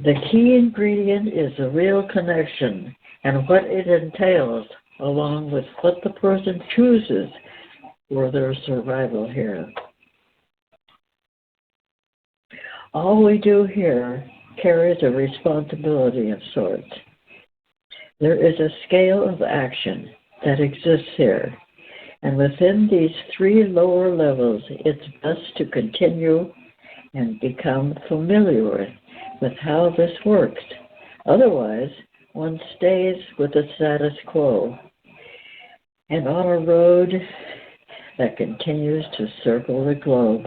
The key ingredient is the real connection and what it entails, along with what the person chooses for their survival here. All we do here carries a responsibility of sorts. There is a scale of action that exists here, and within these three lower levels, it's best to continue and become familiar with how this works. Otherwise, one stays with the status quo and on a road that continues to circle the globe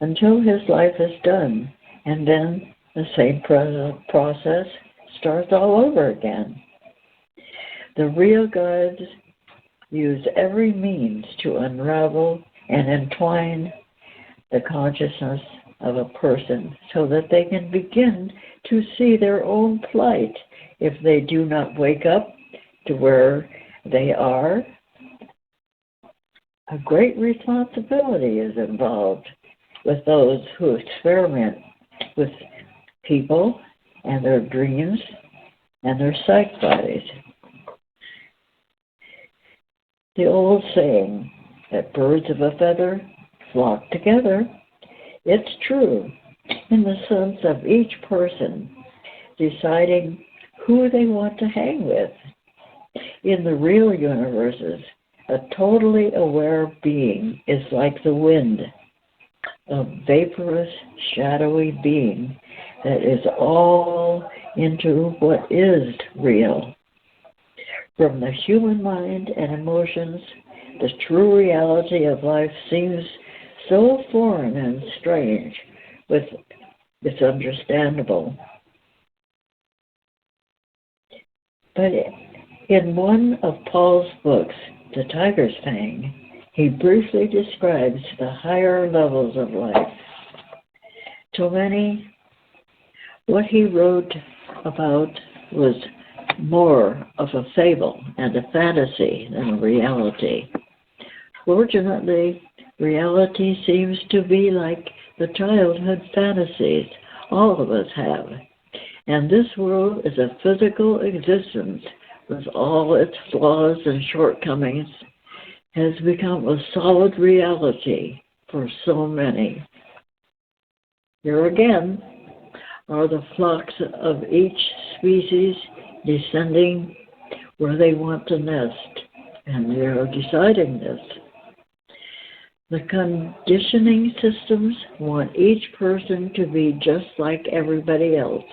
until his life is done, and then the same process starts all over again. The real guides use every means to unravel and entwine the consciousness of a person so that they can begin to see their own plight if they do not wake up to where they are. A great responsibility is involved with those who experiment with people and their dreams and their psych bodies. The old saying that birds of a feather flock together, it's true in the sense of each person deciding who they want to hang with. In the real universes, a totally aware being is like the wind, a vaporous, shadowy being that is all into what is real. From the human mind and emotions, the true reality of life seems so foreign and strange, but it's understandable. But in one of Paul's books, The Tiger's Fang, he briefly describes the higher levels of life. To many, what he wrote about was more of a fable and a fantasy than a reality. Fortunately, reality seems to be like the childhood fantasies all of us have. And this world is a physical existence with all its flaws and shortcomings has become a solid reality for so many. Here again are the flocks of each species descending where they want to nest, and they are deciding this. The conditioning systems want each person to be just like everybody else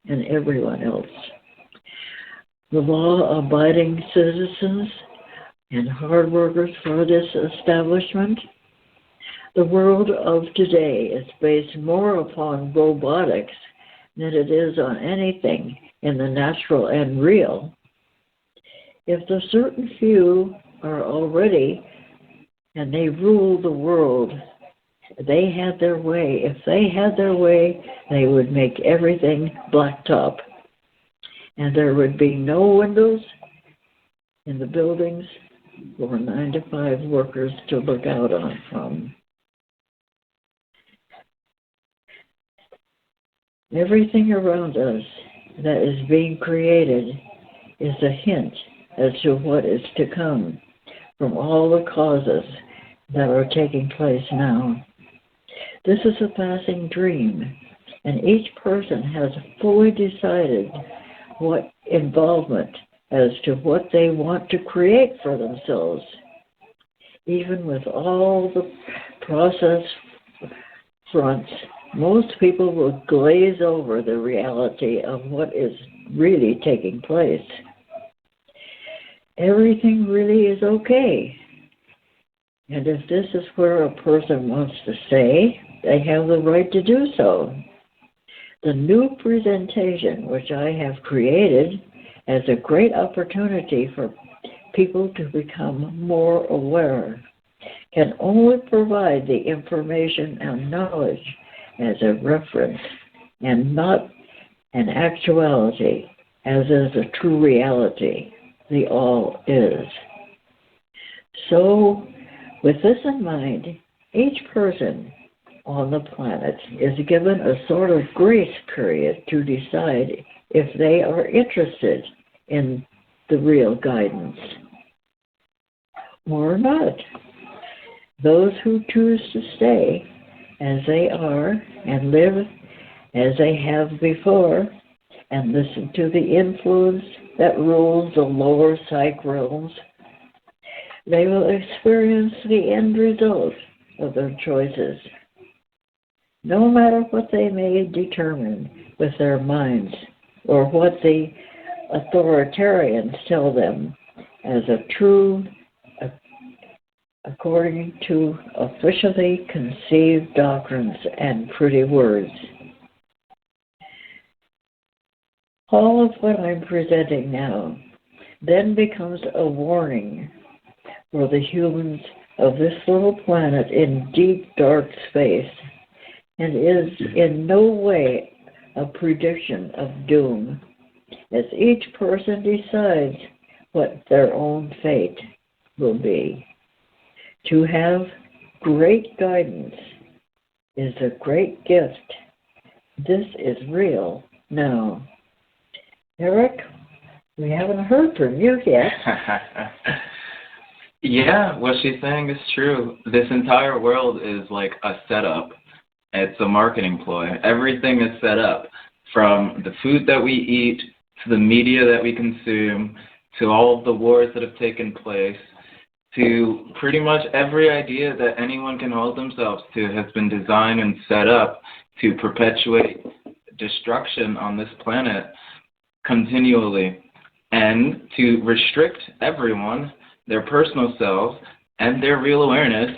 and everyone else. The law-abiding citizens and hard workers for this establishment. The world of today is based more upon robotics than it is on anything in the natural and real. If the certain few are already and they rule the world, they had their way. If they had their way, they would make everything blacktop. And there would be no windows in the buildings for 9-to-5 workers to look out on from. Everything around us that is being created is a hint as to what is to come from all the causes that are taking place now. This is a passing dream, and each person has fully decided what involvement as to what they want to create for themselves. Even with all the process fronts, most people will glaze over the reality of what is really taking place. Everything really is okay. And if this is where a person wants to stay, they have the right to do so. The new presentation, which I have created, as a great opportunity for people to become more aware, can only provide the information and knowledge as a reference and not an actuality, as is a true reality, the all is. So, with this in mind, each person on the planet is given a sort of grace period to decide if they are interested in the real guidance or not. Those who choose to stay as they are and live as they have before and listen to the influence that rules the lower psych realms, they will experience the end result of their choices, no matter what they may determine with their minds or what the authoritarians tell them as a true, according to officially conceived doctrines and pretty words. All of what I'm presenting now then becomes a warning for the humans of this little planet in deep, dark space, and is in no way a prediction of doom, as each person decides what their own fate will be. To have great guidance is a great gift. This is real now. Erick, we haven't heard from you yet. Yeah, what she's saying is true. This entire world is like a setup. It's a marketing ploy. Everything is set up, from the food that we eat, to the media that we consume, to all of the wars that have taken place, to pretty much every idea that anyone can hold themselves to has been designed and set up to perpetuate destruction on this planet continually, and to restrict everyone, their personal selves, and their real awareness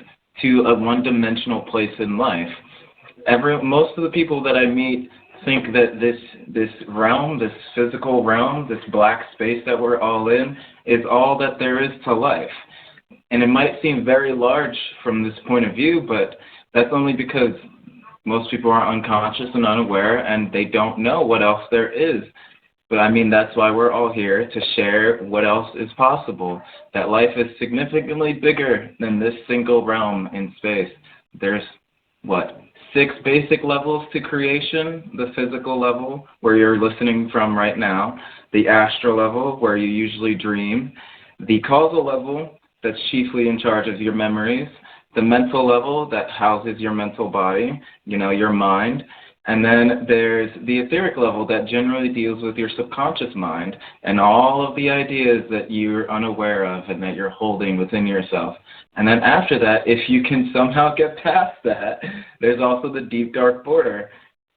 to a one-dimensional place in life. Most of the people that I meet think that this realm, this physical realm, this black space that we're all in, is all that there is to life. And it might seem very large from this point of view, but that's only because most people are unconscious and unaware, and they don't know what else there is. But I mean, that's why we're all here, to share what else is possible, that life is significantly bigger than this single realm in space. There's, 6 basic levels to creation: the physical level, where you're listening from right now; the astral level, where you usually dream; the causal level, that's chiefly in charge of your memories; the mental level, that houses your mental body, your mind; and then there's the etheric level, that generally deals with your subconscious mind and all of the ideas that you're unaware of and that you're holding within yourself. And then after that, if you can somehow get past that, there's also the deep, dark border.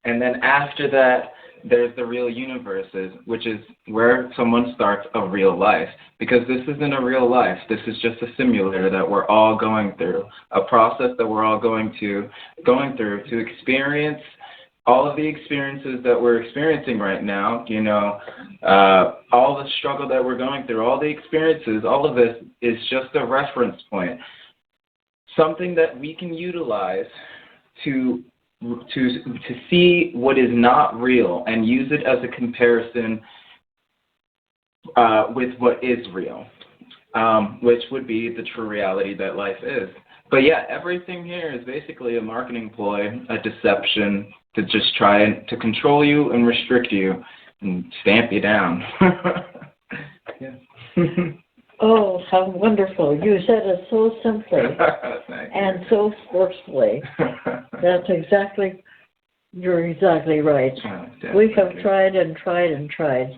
And then after that, there's the real universes, which is where someone starts a real life. Because this isn't a real life. This is just a simulator that we're all going through, a process that we're all going through to experience all of the experiences that we're experiencing right now. All the struggle that we're going through, all the experiences, all of this is just a reference point, something that we can utilize to see what is not real and use it as a comparison with what is real, which would be the true reality that life is. But yeah, everything here is basically a marketing ploy, a deception to just try to control you and restrict you and stamp you down. Yeah. Oh, how wonderful. You said it so simply and so forcefully. You're exactly right. We have tried and tried and tried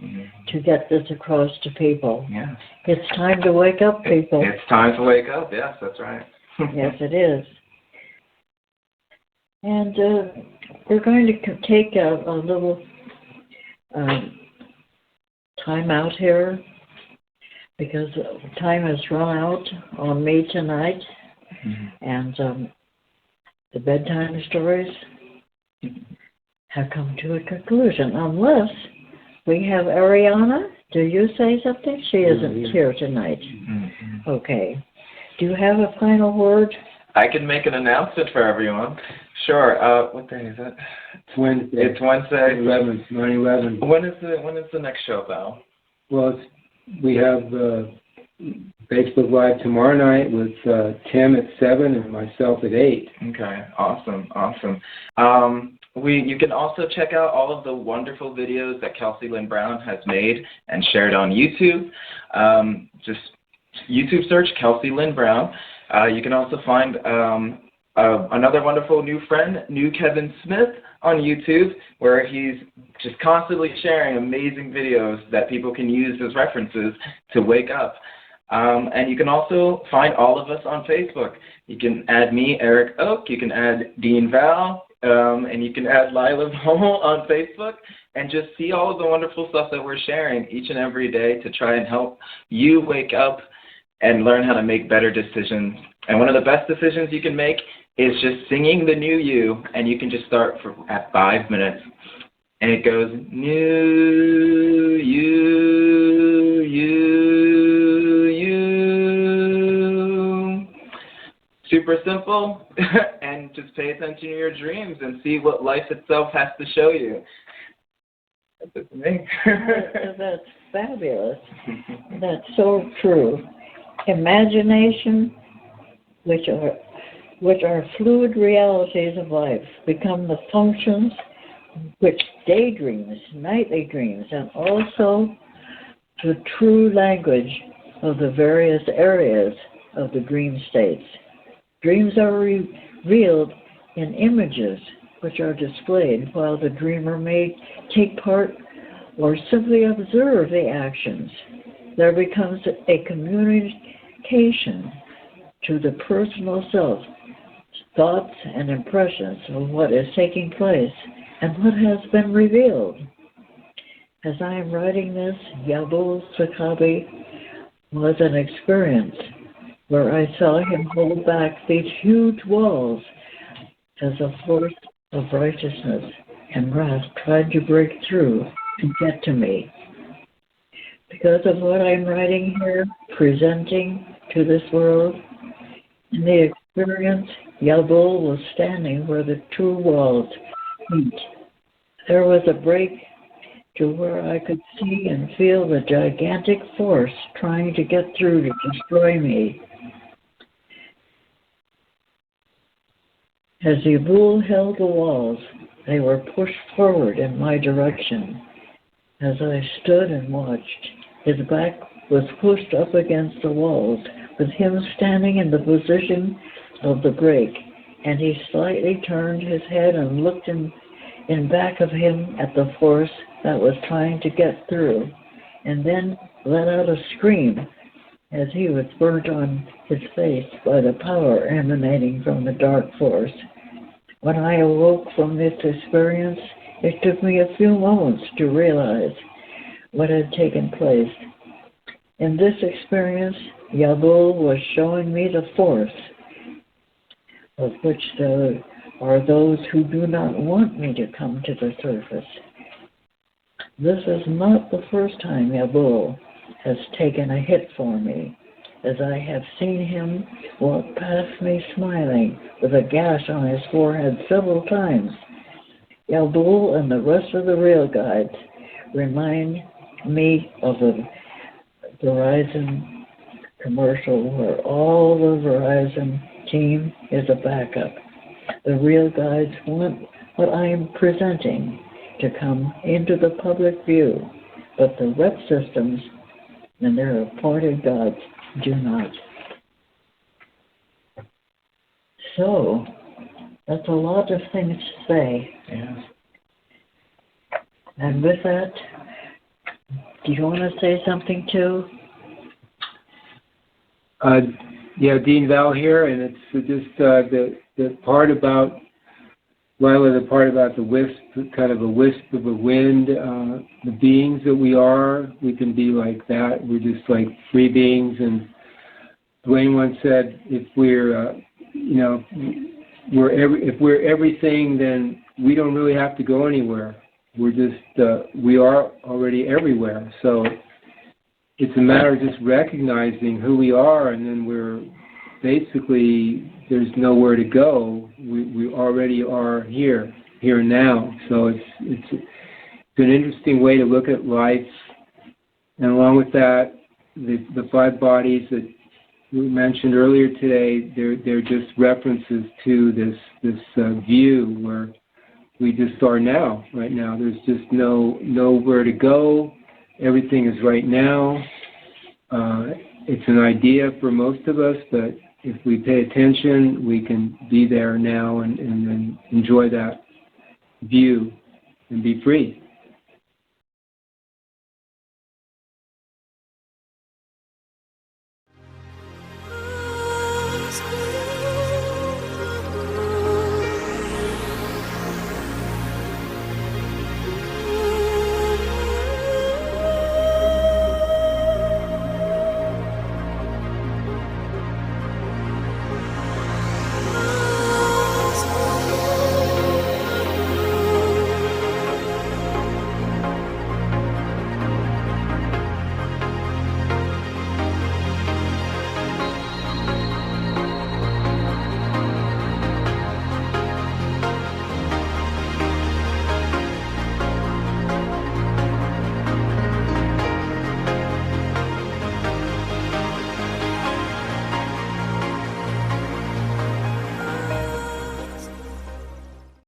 to get this across to people. Yes. It's time to wake up, people. It's time to wake up. Yes, that's right. Yes, it is. And we're going to take a little time out here, because time has run out on me tonight, and the bedtime stories have come to a conclusion, unless we have Ariana. Do you say something? She isn't here tonight. Okay. Do you have a final word? I can make an announcement for everyone. Sure. What day is it? It's Wednesday. It's Wednesday. 9/11. When is the next show, Val? Well, we have Facebook Live tomorrow night with Tim at 7 and myself at 8. Okay, awesome. You can also check out all of the wonderful videos that Kelsey Lynn Brown has made and shared on YouTube. Just YouTube search Kelsey Lynn Brown. You can also find another wonderful new friend, New Kevin Smith, on YouTube, where he's just constantly sharing amazing videos that people can use as references to wake up. And you can also find all of us on Facebook. You can add me, Eric Oak. You can add Dean Val. And you can add Lila Baumel on Facebook and just see all of the wonderful stuff that we're sharing each and every day to try and help you wake up and learn how to make better decisions. And one of the best decisions you can make is just singing the new you, and you can just start at 5 minutes. And it goes, new you, you. Super simple, and just pay attention to your dreams and see what life itself has to show you. That's it for me. That's fabulous. That's so true. Imagination, which are fluid realities of life, become the functions which daydreams, nightly dreams, and also the true language of the various areas of the dream states. Dreams are revealed in images which are displayed, while the dreamer may take part or simply observe the actions. There becomes a communication to the personal self, thoughts and impressions of what is taking place and what has been revealed. As I am writing this, Yabul Sakabi was an experience where I saw him hold back these huge walls as a force of righteousness and wrath tried to break through and get to me. Because of what I'm writing here, presenting to this world, in the experience, Yabul was standing where the two walls meet. There was a break to where I could see and feel the gigantic force trying to get through to destroy me. As Yabul held the walls, they were pushed forward in my direction. As I stood and watched, his back was pushed up against the walls, with him standing in the position of the break, and he slightly turned his head and looked in back of him at the force that was trying to get through, and then let out a scream as he was burnt on his face by the power emanating from the dark force. When I awoke from this experience, it took me a few moments to realize what had taken place. In this experience, Yabul was showing me the force, of which there are those who do not want me to come to the surface. This is not the first time Yabul has taken a hit for me, as I have seen him walk past me smiling with a gash on his forehead several times. Yabul and the rest of the real guides remind me of a Verizon commercial where all the Verizon team is a backup. The real guides want what I am presenting to come into the public view, but the rep systems and their appointed gods do not. So, that's a lot of things to say. Yeah. And with that, do you want to say something too? Yeah, Dean Val here, and it's just the part about Lila, the part about the wisp, kind of a wisp of a wind, the beings that we are, we can be like that. We're just like free beings. And Dwayne once said, if we're, if we're everything, then we don't really have to go anywhere. We're just, we are already everywhere. So it's a matter of just recognizing who we are, and then we're basically, there's nowhere to go. We already are here and now. So it's an interesting way to look at life. And along with that, the five bodies that we mentioned earlier today, they're just references to this view where we just are now, right now. There's just nowhere to go. Everything is right now. It's an idea for most of us, but if we pay attention, we can be there now and then enjoy that view and be free.